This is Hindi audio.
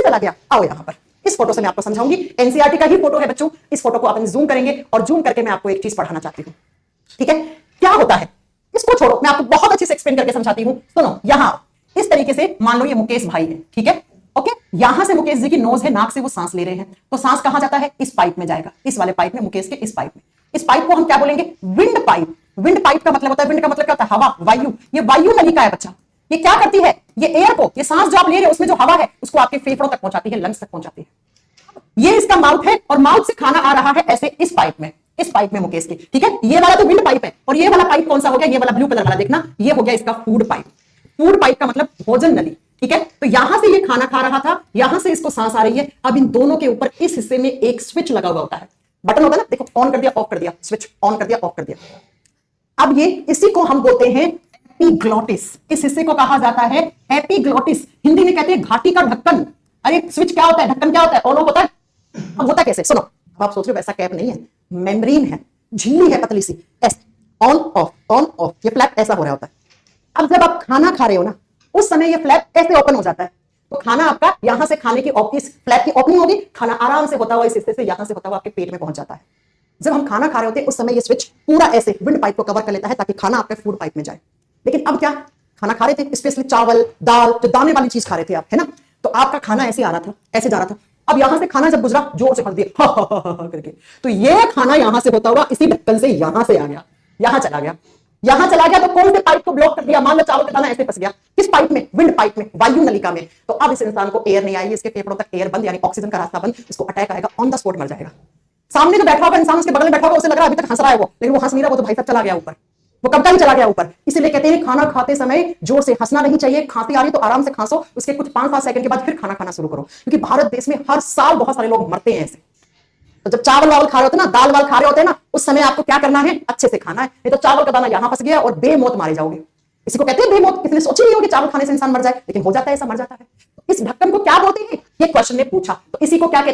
चला गया। आओ यहां पर, इस फोटो से मैं आपको समझाऊंगी। एनसीईआरटी का ही फोटो है बच्चों, इस फोटो को अपन जूम करेंगे और जूम करके मैं आपको एक चीज पढ़ाना चाहती हूं। ठीक है, क्या होता है इसको छोड़ो, मैं आपको बहुत अच्छे से एक्सप्लेन करके समझाती हूं। सुनो, यहां इस तरीके से मान लो ये मुकेश भाई है, ठीक है, ओके। यहां से मुकेश जी की नोज है, नाक से वो सांस ले रहे हैं, तो सांस कहां जाता है? इस पाइप में जाएगा, इस वाले पाइप में, मुकेश के इस पाइप में। इस पाइप को हम क्या बोलेंगे? Wind pipe. विंड पाइप का मतलब होता है, विंड का मतलब क्या होता है? हवा, वायु। ये वायु नलिका है बच्चा। ये क्या करती है? ये एयर को, ये सांस जो आप ले रहे हो उसमें जो हवा है उसको आपके फेफड़ों तक पहुंचाती है, लंग्स तक पहुंचाती है। ये इसका माउथ है और माउथ से खाना आ रहा है ऐसे इस पाइप में, इस पाइप में मुकेश की, ठीक है। ये वाला तो विंड पाइप है, और ये वाला पाइप कौन सा हो गया? ये वाला ब्लू कलर वाला, देखना, ये हो गया इसका फूड पाइप। फूड पाइप का मतलब भोजन नली, ठीक है। तो यहां से ये खाना खा रहा था, यहां से इसको सांस आ रही है। अब इन दोनों के ऊपर इस हिस्से में एक स्विच लगा हुआ होता है, बटन होता है ना, देखो, ऑन कर दिया, ऑफ कर दिया, स्विच ऑन कर दिया, ऑफ कर दिया। अब ये, इसी को हम बोलते हैं एपिग्लॉटिस। इस हिस्से को कहा जाता है एपिग्लॉटिस, हिंदी में कहते हैं घाटी का ढक्कन। अरे स्विच क्या होता है? ढक्कन क्या होता है? ऑन ऑफ होता है। अब होता कैसे? सुनो, अब आप सोच रहे हो ऐसा कैप नहीं है, मेम्ब्रेन है, झिल्ली है पतली सी, ऐसे ऑन ऑफ, ऑन ऑफ, ये फ्लैप ऐसा हो रहा होता है। अब जब आप खाना खा रहे हो ना, उस समय ये फ्लैप ऐसे ओपन हो जाता है, तो खाना आपका यहां से खाने की फ्लैप की ओपनिंग होगी, खाना आराम से होता हुआ इस हिस्से से, यहां से होता हुआ आपके पेट में पहुंच जाता है। जब हम खाना खा रहे होते हैं उस समय ये स्विच पूरा ऐसे विंड पाइप को कवर कर लेता है ताकि खाना आपके फूड पाइप में जाए। लेकिन अब क्या, खाना खा रहे थे, स्पेशली चावल, दाल, जो दाने वाली चीज खा रहे थे आप, है ना, तो आपका खाना ऐसे आ रहा था, ऐसे जा रहा था। अब यहां से खाना जब गुजरा, जोर से हंस दिया करके, तो ये खाना यहां से होता हुआ इसी ढक्कन से यहां से आ गया, यहां चला गया। यहां चला गया तो कौन से पाइप को ब्लॉक कर दिया? मान लो चावल का दाना ऐसे फंस गया, किस पाइप में? विंड पाइप में, वायु नलिका में। तो अब इस इंसान को एयर नहीं आई, इसके फेफड़ों तक एयर बंद, यानी ऑक्सीजन का रास्ता बंद, इसको अटैक आएगा, ऑन द स्पॉट मर जाएगा। सामने जो बैठा होगा इंसान, उसके बगल में बैठा होगा, उसे लग रहा है अभी तक हंस रहा है वो, लेकिन वो हंस नहीं रहा, वो तो भाई साहब चला गया ऊपर, वो कब का ही चला गया ऊपर। इसीलिए कहते हैं खाना खाते समय जोर से हंसना नहीं चाहिए, खांसी आ रही तो आराम से खांसो, उसके कुछ 5-7 सेकंड के बाद फिर खाना खाना शुरू करो, क्योंकि भारत देश में हर साल बहुत सारे लोग मरते हैं ऐसे। तो जब चावल वावल खा रहे होते ना, दाल वाल खा रहे होते हैं ना, उस समय आपको क्या करना है? अच्छे से खाना है, नहीं तो चावल का दाना यहां फंस गया और बेमौत मारे जाओगे। इसी को कहते हैं बेमौत। किसी ने सोची नहीं हो कि चावल खाने से इंसान मर जाए, लेकिन हो जाता है, ऐसा मर जाता है। इस ढक्कन को क्या बोलते हैं? ये क्वेश्चन ने पूछा, तो इसी को क्या कहते हैं?